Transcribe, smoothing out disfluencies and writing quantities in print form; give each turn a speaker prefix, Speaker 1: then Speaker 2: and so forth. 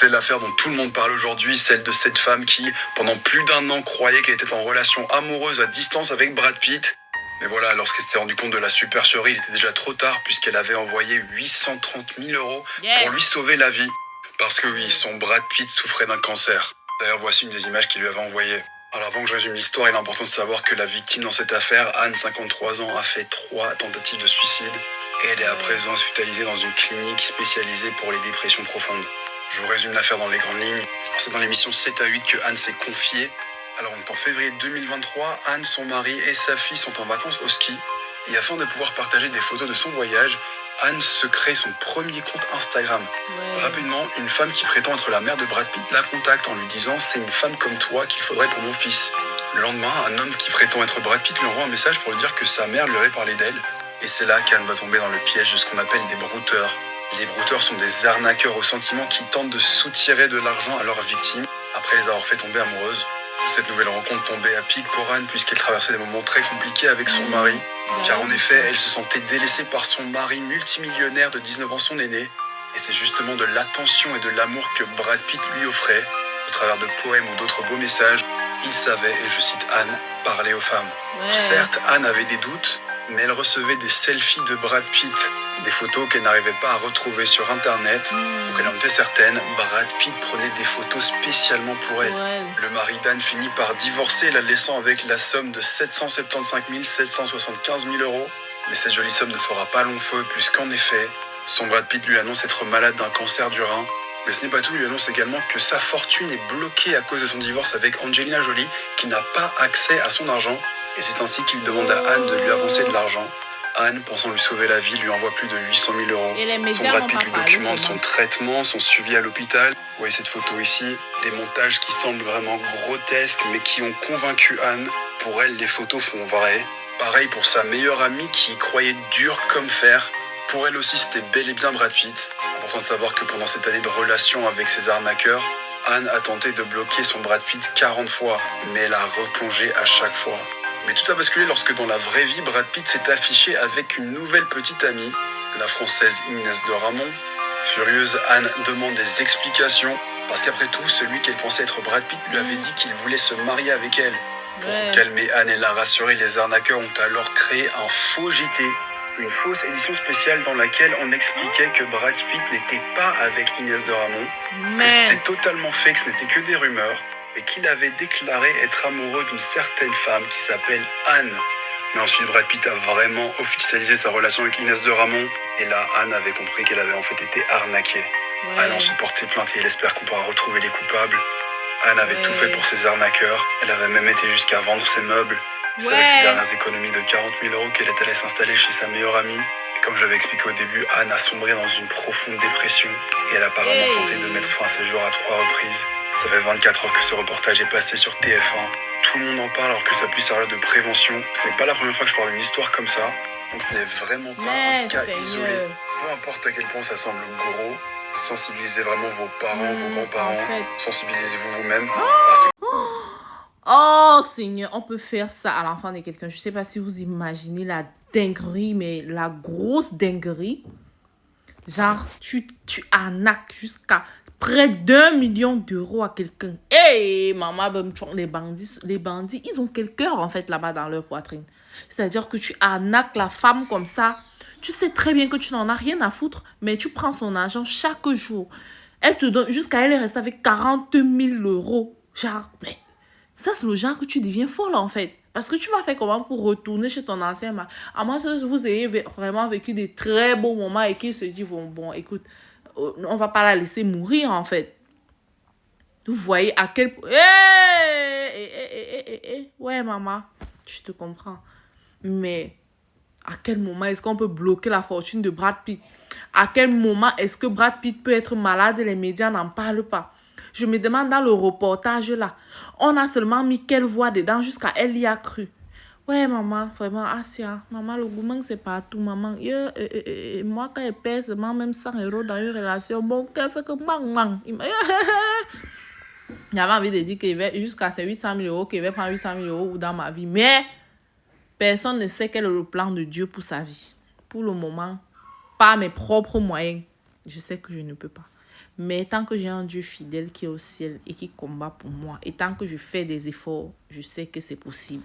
Speaker 1: C'est l'affaire dont tout le monde parle aujourd'hui, celle de cette femme qui, pendant plus d'1 an, croyait qu'elle était en relation amoureuse à distance avec Brad Pitt. Mais voilà, lorsqu'elle s'était rendue compte de la supercherie, il était déjà trop tard puisqu'elle avait envoyé 830 000 euros pour lui sauver la vie. Parce que oui, son Brad Pitt souffrait d'un cancer. D'ailleurs, voici une des images qu'il lui avait envoyées. Alors avant que je résume l'histoire, il est important de savoir que la victime dans cette affaire, Anne, 53 ans, a fait 3 tentatives de suicide. Et elle est à présent hospitalisée dans une clinique spécialisée pour les dépressions profondes. Je vous résume l'affaire dans les grandes lignes. C'est dans l'émission 7 à 8 que Anne s'est confiée. Alors on est en février 2023, Anne, son mari et sa fille sont en vacances au ski. Et afin de pouvoir partager des photos de son voyage, Anne se crée son premier compte Instagram. Rapidement, une femme qui prétend être la mère de Brad Pitt la contacte en lui disant « C'est une femme comme toi qu'il faudrait pour mon fils ». Le lendemain, un homme qui prétend être Brad Pitt lui envoie un message pour lui dire que sa mère lui avait parlé d'elle. Et c'est là qu'Anne va tomber dans le piège de ce qu'on appelle des brouteurs. Les brouteurs sont des arnaqueurs aux sentiments qui tentent de soutirer de l'argent à leurs victimes après les avoir fait tomber amoureuses. Cette nouvelle rencontre tombait à pic pour Anne puisqu'elle traversait des moments très compliqués avec son mari. Car en effet, elle se sentait délaissée par son mari multimillionnaire de 19 ans, son aîné. Et c'est justement de l'attention et de l'amour que Brad Pitt lui offrait. Au travers de poèmes ou d'autres beaux messages, il savait, et je cite Anne, parler aux femmes. Certes, Anne avait des doutes, mais elle recevait des selfies de Brad Pitt, des photos qu'elle n'arrivait pas à retrouver sur internet. Donc elle en était certaine, Brad Pitt prenait des photos spécialement pour elle. Le mari d'Anne finit par divorcer, la laissant avec la somme de 775 775 000 euros. Mais cette jolie somme ne fera pas long feu, puisqu'en effet, son Brad Pitt lui annonce être malade d'un cancer du rein. Mais ce n'est pas tout, il lui annonce également que sa fortune est bloquée à cause de son divorce avec Angelina Jolie, qui n'a pas accès à son argent. Et c'est ainsi qu'il demande à Anne de lui avancer de l'argent. Anne, pensant lui sauver la vie, lui envoie plus de 800 000 euros. Son Brad Pitt lui documente son traitement, son suivi à l'hôpital. Vous voyez cette photo ici, des montages qui semblent vraiment grotesques, mais qui ont convaincu Anne. Pour elle, les photos font vrai. Pareil pour sa meilleure amie qui y croyait dur comme fer. Pour elle aussi, c'était bel et bien Brad Pitt. Important de savoir que pendant cette année de relation avec ces arnaqueurs, Anne a tenté de bloquer son Brad Pitt 40 fois, mais elle a replongé à chaque fois. Mais tout a basculé lorsque dans la vraie vie, Brad Pitt s'est affiché avec une nouvelle petite amie, la française Inès de Ramon. Furieuse, Anne demande des explications, parce qu'après tout, celui qu'elle pensait être Brad Pitt lui avait dit qu'il voulait se marier avec elle. Pour calmer Anne et la rassurer, les arnaqueurs ont alors créé un faux JT, une fausse édition spéciale dans laquelle on expliquait que Brad Pitt n'était pas avec Inès de Ramon, que c'était totalement fake, ce n'était que des rumeurs, et qu'il avait déclaré être amoureux d'une certaine femme qui s'appelle Anne. Mais ensuite, Brad Pitt a vraiment officialisé sa relation avec Inès de Ramon, et là, Anne avait compris qu'elle avait en fait été arnaquée. Anne a ensuite porté plainte et elle espère qu'on pourra retrouver les coupables. Anne avait tout fait pour ses arnaqueurs, elle avait même été jusqu'à vendre ses meubles. C'est avec ses dernières économies de 40 000 euros qu'elle est allée s'installer chez sa meilleure amie. Et comme je l'avais expliqué au début, Anne a sombré dans une profonde dépression et elle a apparemment tenté de mettre fin à ses jours à 3 reprises. Ça fait 24 heures que ce reportage est passé sur TF1. Tout le monde en parle alors que ça puisse servir de prévention. Ce n'est pas la première fois que je parle d'une histoire comme ça. Donc ce n'est vraiment pas un cas isolé. Peu importe à quel point ça semble gros, sensibilisez vraiment vos parents, vos grands-parents. Sensibilisez-vous vous-même.
Speaker 2: Oh Seigneur, on peut faire ça à l'enfant de quelqu'un. Je sais pas si vous imaginez la dinguerie, mais la grosse dinguerie. Genre, tu arnaques jusqu'à près d'1 million d'euros à quelqu'un. Hey, maman, les bandits, ils ont quel cœur en fait là-bas dans leur poitrine. C'est-à-dire que tu arnaques la femme comme ça. Tu sais très bien que tu n'en as rien à foutre, mais tu prends son argent chaque jour. Elle te donne, jusqu'à elle reste avec 40 000 euros. Genre, mais ça, c'est le genre que tu deviens folle, en fait. Parce que tu vas faire comment pour retourner chez ton ancien mari? À moins que vous ayez vraiment vécu des très beaux moments et qu'il se dit, bon, écoute, on va pas la laisser mourir, en fait. Vous voyez à quel point... Ouais, maman, je te comprends. Mais à quel moment est-ce qu'on peut bloquer la fortune de Brad Pitt? À quel moment est-ce que Brad Pitt peut être malade et les médias n'en parlent pas? Je me demande dans le reportage là, on a seulement mis quelle voix dedans jusqu'à elle y a cru. Ouais, maman, vraiment, Asia, maman, le gourmand, c'est partout, maman. Moi, quand elle pèse seulement même 100 euros dans une relation, bon, qu'elle fait que J'avais envie de dire qu'il va jusqu'à ces 800 000 euros, qu'il va prendre 800 000 euros dans ma vie. Mais personne ne sait quel est le plan de Dieu pour sa vie. Pour le moment, par mes propres moyens, je sais que je ne peux pas. Mais tant que j'ai un Dieu fidèle qui est au ciel et qui combat pour moi, et tant que je fais des efforts, je sais que c'est possible.